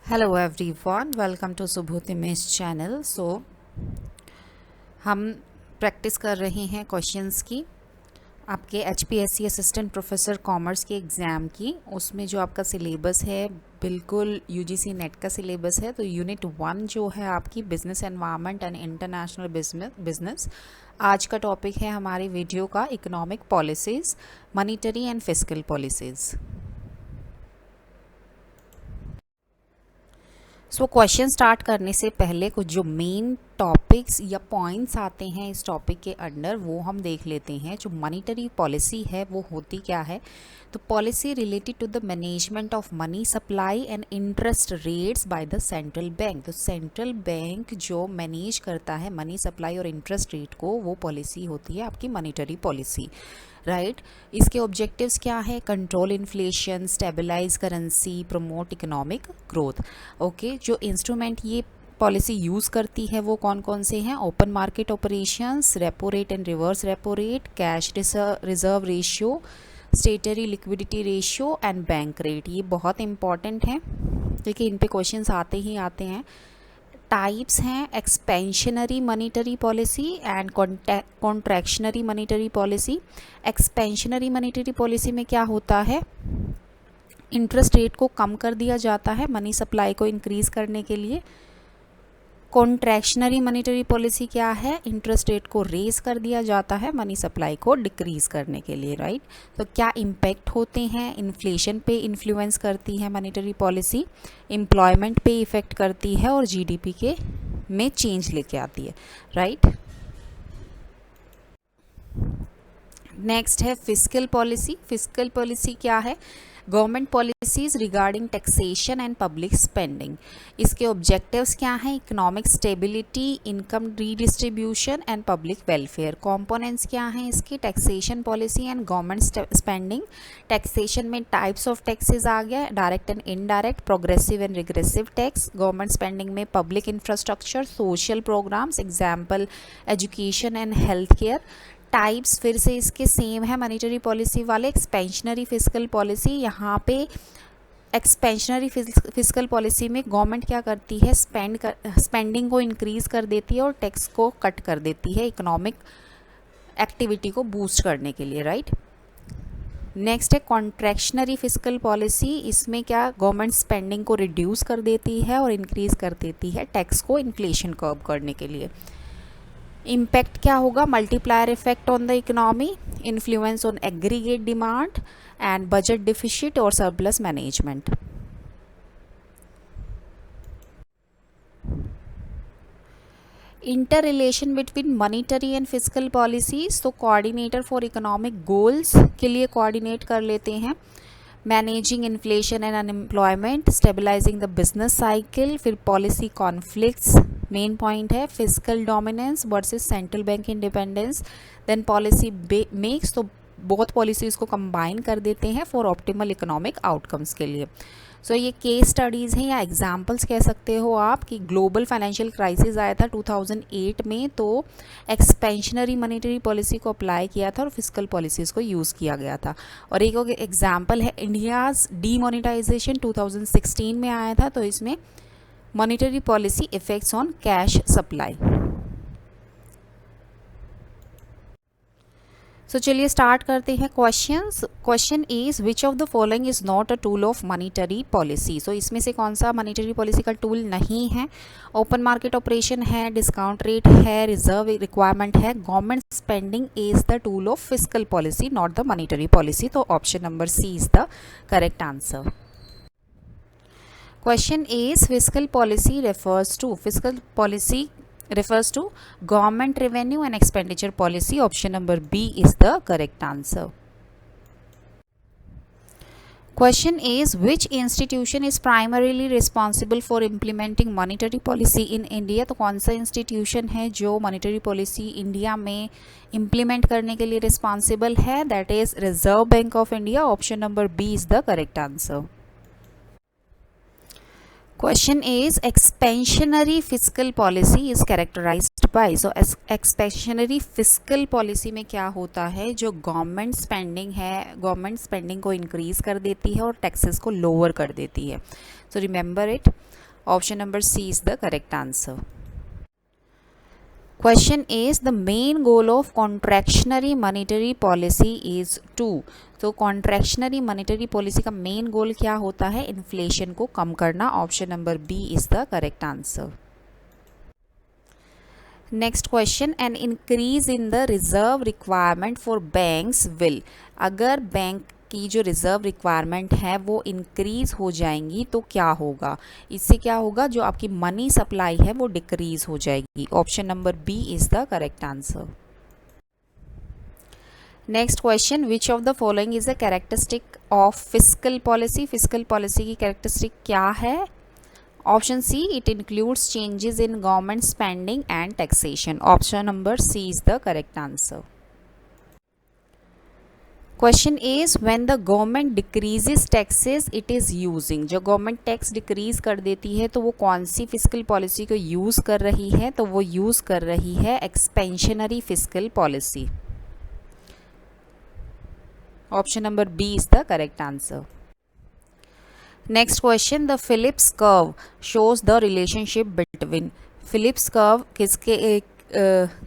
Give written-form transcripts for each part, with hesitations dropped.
Hello everyone, welcome to Subodhi miss channel. हम practice कर रहे हैं क्वेश्चंस की आपके एचपीएससी असिस्टेंट प्रोफेसर कॉमर्स के एग्ज़ाम की। उसमें जो आपका सिलेबस है बिल्कुल यूजीसी नेट का सिलेबस है। तो यूनिट 1 जो है आपकी business environment and international business. आज का टॉपिक है हमारे वीडियो का economic policies, monetary and fiscal policies. Question start करने से पहले कुछ जो मेन टॉपिक्स या पॉइंट्स आते हैं इस टॉपिक के अंडर वो हम देख लेते हैं। जो मॉनेटरी पॉलिसी है वो होती क्या है? तो policy related to the management of money supply and interest rates by the central bank. तो सेंट्रल बैंक जो मैनेज करता है मनी सप्लाई और इंटरेस्ट रेट को, वो पॉलिसी होती है आपकी मॉनेटरी पॉलिसी, राइट। इसके ऑब्जेक्टिव्स क्या है? Control inflation, stabilize currency, promote economic growth. Okay, जो इंस्ट्रूमेंट ये पॉलिसी यूज़ करती है वो कौन कौन से हैं? Open market operations, repo rate and reverse repo rate, cash reserve ratio, स्टेटरी liquidity ratio and bank rate. ये बहुत इंपॉर्टेंट है क्योंकि इन पे क्वेश्चंस आते ही आते हैं। टाइप्स हैं expansionary monetary policy and contractionary monetary policy. Expansionary monetary policy में क्या होता है? इंटरेस्ट रेट को कम कर दिया जाता है मनी सप्लाई को इंक्रीज करने के लिए। कॉन्ट्रैक्शनरी मॉनेटरी पॉलिसी क्या है? इंटरेस्ट रेट को रेज कर दिया जाता है मनी सप्लाई को डिक्रीज करने के लिए, राइट। तो क्या इम्पैक्ट होते हैं? इन्फ्लेशन पे इन्फ्लुएंस करती है मॉनेटरी पॉलिसी, एम्प्लॉयमेंट पे इफ़ेक्ट करती है और जीडीपी के में चेंज लेके आती है, राइट। नेक्स्ट है फिस्कल पॉलिसी। फिस्कल पॉलिसी क्या है? Government policies regarding taxation and public spending. इसके ऑब्जेक्टिव्स क्या हैं? Economic stability, income redistribution and public welfare. Components क्या हैं इसके? Taxation policy and government spending. Taxation में टाइप्स ऑफ टैक्सेस आ गया, direct and indirect, progressive and regressive tax. Government spending में public infrastructure, social programmes, example education and health care. Types फिर से इसके सेम है मॉनेटरी पॉलिसी वाले। Expansionary fiscal policy, यहाँ पे एक्सपेंशनरी फिस्कल पॉलिसी में गवर्नमेंट क्या करती है? स्पेंडिंग को इंक्रीज कर देती है और टैक्स को कट कर देती है इकोनॉमिक एक्टिविटी को बूस्ट करने के लिए, राइट। नेक्स्ट है कॉन्ट्रैक्शनरी फिस्कल पॉलिसी। इसमें क्या गवर्नमेंट स्पेंडिंग को रिड्यूस कर देती है और इंक्रीज कर देती है टैक्स को इन्फ्लेशन कर्व करने के लिए। इम्पैक्ट क्या होगा? Multiplier effect on the economy, influence on aggregate demand and budget deficit और surplus management. Interrelation between monetary and fiscal policies. तो कोऑर्डिनेटर फॉर इकोनॉमिक गोल्स के लिए कोऑर्डिनेट कर लेते हैं। Managing inflation and unemployment, stabilising the business cycle. फिर policy conflicts main point है, fiscal dominance versus central bank independence. Then policy mix, तो बहुत पॉलिसीज़ को कंबाइन कर देते हैं फॉर ऑप्टिमल इकोनॉमिक आउटकम्स के लिए। सो ये केस स्टडीज़ हैं या एग्जाम्पल्स कह सकते हो आप कि ग्लोबल फाइनेंशियल क्राइसिस आया था 2008 में, तो एक्सपेंशनरी मॉनेटरी पॉलिसी को अप्लाई किया था और फिस्कल पॉलिसीज़ को यूज़ किया गया था। और एक एग्जाम्पल है इंडियाज़ डीमोनेटाइजेशन 2016 में आया था, तो इसमें monetary policy effects on cash supply. So चलिए स्टार्ट करते हैं questions. Question is which of the following is not a tool of monetary policy. So इसमें से कौन सा मॉनेटरी पॉलिसी का टूल नहीं है? ओपन मार्केट ऑपरेशन है, डिस्काउंट रेट है, रिजर्व रिक्वायरमेंट है। Government spending is the tool of fiscal policy, not the monetary policy. तो option number C is the correct answer. Question is fiscal policy refers to government revenue and expenditure policy. Option number B is the correct answer. Question is which institution is primarily responsible for implementing monetary policy in India? तो कौन सा institution है जो monetary policy India में implement करने के लिए responsible है? That is Reserve Bank of India. Option number B is the correct answer. Question is expansionary fiscal policy is characterized by, so expansionary fiscal policy में क्या होता है? जो गवर्नमेंट स्पेंडिंग है, गवर्नमेंट स्पेंडिंग को इंक्रीज कर देती है और टैक्सेस को लोअर कर देती है। So remember it. Option number C is the correct answer. Question is the main goal of contractionary monetary policy is to. तो कॉन्ट्रैक्शनरी मॉनेटरी पॉलिसी का मेन गोल क्या होता है? इन्फ्लेशन को कम करना. Option number B is the correct answer. Next question, an increase in the reserve requirement for banks will. अगर bank की जो रिजर्व रिक्वायरमेंट है वो इंक्रीज हो जाएंगी तो क्या होगा? इससे क्या होगा? जो आपकी मनी सप्लाई है वो डिक्रीज हो जाएगी. Option number B is the correct answer. Next question, which of the following is the characteristic of fiscal policy. Fiscal policy की कैरेक्टरिस्टिक क्या है? Option C, it includes changes in government spending and taxation. Option number C is the correct answer. Question is when the government decreases taxes it is using. जो government tax decrease कर देती है तो वो कौन सी फिस्कल पॉलिसी को use कर रही है? तो वो यूज कर रही है expansionary fiscal policy. Option number B is the correct answer. Next question, the Phillips curve shows the relationship between. Phillips curve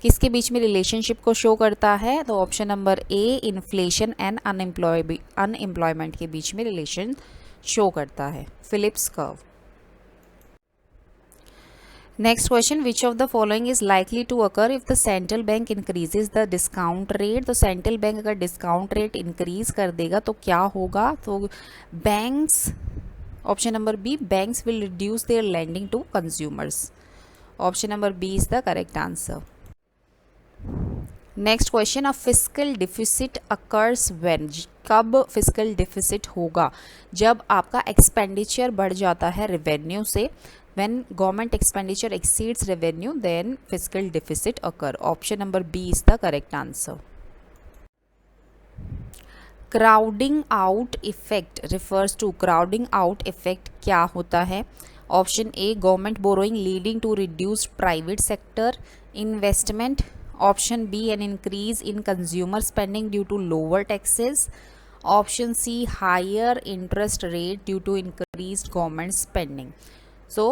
किसके बीच में रिलेशनशिप को शो करता है? तो option number A, inflation and unemployment के बीच में रिलेशन शो करता है Phillips curve. Next question, which of the following is likely to occur if the central bank increases the discount rate. तो सेंट्रल बैंक अगर डिस्काउंट रेट इंक्रीज कर देगा तो क्या होगा? तो banks, option number B, banks will reduce their lending to consumers. Option number B is the correct answer. Next question, a fiscal deficit occurs when. कब fiscal deficit होगा? जब आपका एक्सपेंडिचर बढ़ जाता है रेवेन्यू से. When government expenditure exceeds revenue, then fiscal deficit occur. Option number B is the correct answer. Crowding out effect refers to. Crowding out effect क्या होता है? Option A, government borrowing leading to reduced private sector investment. Option B, an increase in consumer spending due to lower taxes. Option C, higher interest rate due to increased government spending. So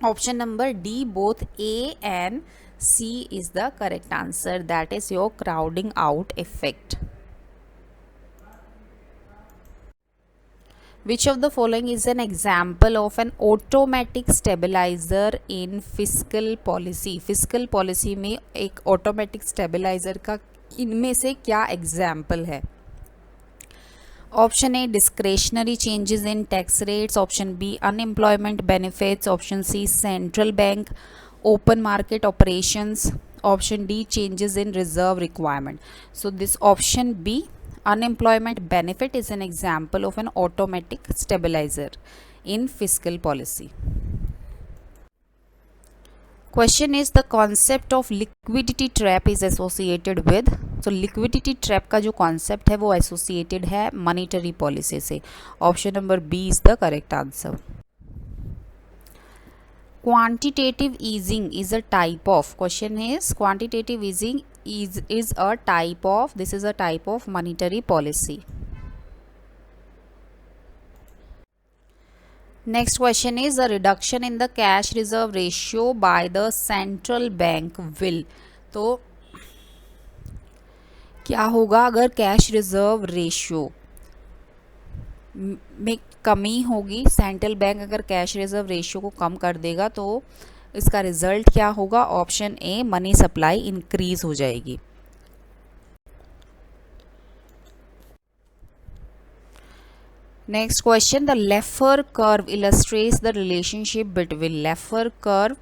option number D, both A and C is the correct answer. That is your crowding out effect. Which of the following is an example of an automatic stabilizer in fiscal policy? Fiscal policy में एक automatic stabilizer का इनमें से क्या example है? Option A, discretionary changes in tax rates. Option B, unemployment benefits. Option C, central bank open market operations. Option D, changes in reserve requirement. So this option B, unemployment benefit, is an example of an automatic stabilizer in fiscal policy. Question is the concept of liquidity trap is associated with. तो liquidity trap का जो concept है वो associated है monetary policy से. Option number B is the correct answer. Quantitative easing is a type of. Question is quantitative easing is a type of, this is a type of monetary policy. Next question is a reduction in the cash reserve ratio by the central bank will. तो क्या होगा अगर cash reserve ratio में कमी होगी? Central bank अगर cash reserve ratio को कम कर देगा तो इसका रिजल्ट क्या होगा? Option A, money supply increase हो जाएगी. Next question, the Laffer curve illustrates the relationship between. Laffer curve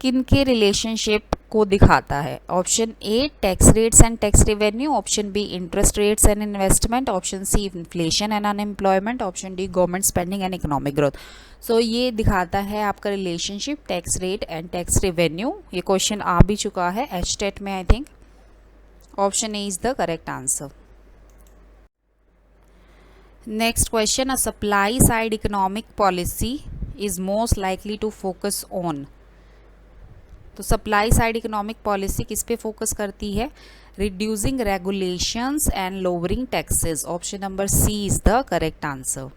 किन के रिलेशनशिप को दिखाता है? Option A, tax rates and tax revenue. Option B, interest rates and investment. Option C, inflation and unemployment. Option D, government spending and economic growth. So ये दिखाता है आपका relationship tax rate and tax revenue. ये question आ भी चुका है HTET में, I think. Option A is the correct answer. Next question, a supply side economic policy is most likely to focus on. तो सप्लाई साइड इकोनॉमिक पॉलिसी किस पे focus करती है? Reducing regulations and lowering taxes. Option number C is the correct answer.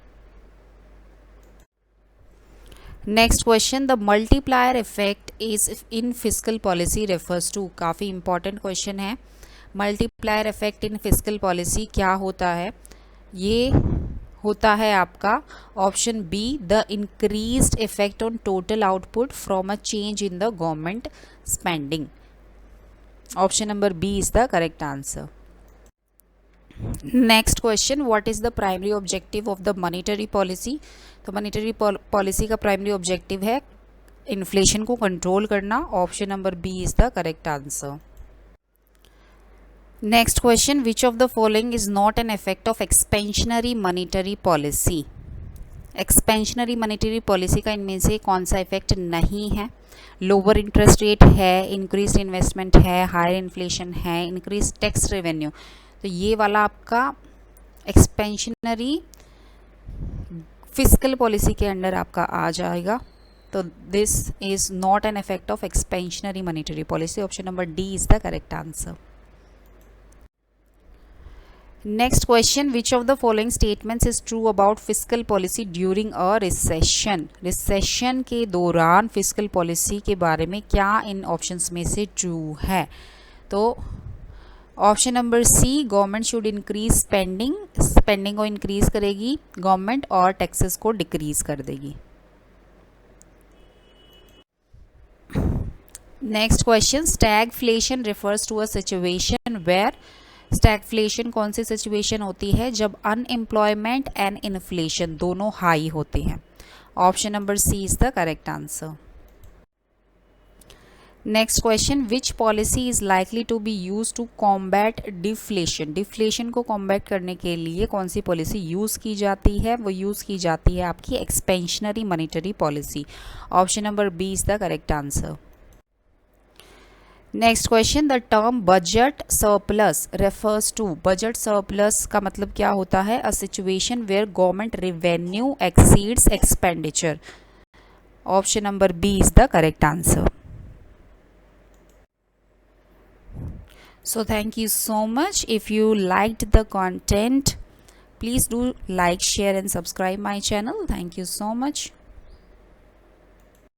Next question, the multiplier effect is in fiscal policy refers to. काफ़ी important question है। Multiplier effect in fiscal policy क्या होता है? ये होता है आपका option B, the increased effect on total output from a change in the government spending. Option number B is the correct answer. Next question, what is the primary objective of the monetary policy? तो monetary policy का primary objective है inflation को control करना। Option number B is the correct answer. Next question, which of the following is not an effect of expansionary monetary policy? Expansionary monetary policy का इनमें से कौन सा इफेक्ट नहीं है? लोअर इंटरेस्ट रेट है, इंक्रीज इन्वेस्टमेंट है, हायर इन्फ्लेशन है, इंक्रीज टैक्स रेवेन्यू। तो ये वाला आपका एक्सपेंशनरी फिस्कल पॉलिसी के अंडर आपका आ जाएगा। तो this is not an effect of expansionary monetary policy. Option number D is the correct answer. Next question, which of the following statements is true about fiscal policy during a recession? Recession के दौरान fiscal policy के बारे में क्या इन options में से true है? तो option number C, government should increase spending. Spending को इंक्रीज करेगी गवर्नमेंट और टैक्सेस को डिक्रीज कर देगी। Next question, stagflation refers to a situation where. Stagflation कौन सी सिचुएशन होती है? जब अनएम्प्लॉयमेंट एंड इन्फ्लेशन दोनों हाई होते हैं। Option number C is the correct answer. Next question, which policy is likely to be use to combat deflation? Deflation को combat करने के लिए कौन सी पॉलिसी यूज़ की जाती है? वो यूज़ की जाती है आपकी expansionary monetary policy. Option number B is the correct answer. Next question, the term budget surplus refers to. Budget surplus का मतलब क्या होता है? A situation where government revenue exceeds expenditure. Option number B is the correct answer. So thank you so much. If you liked the content, please do like, share and subscribe my channel. Thank you so much.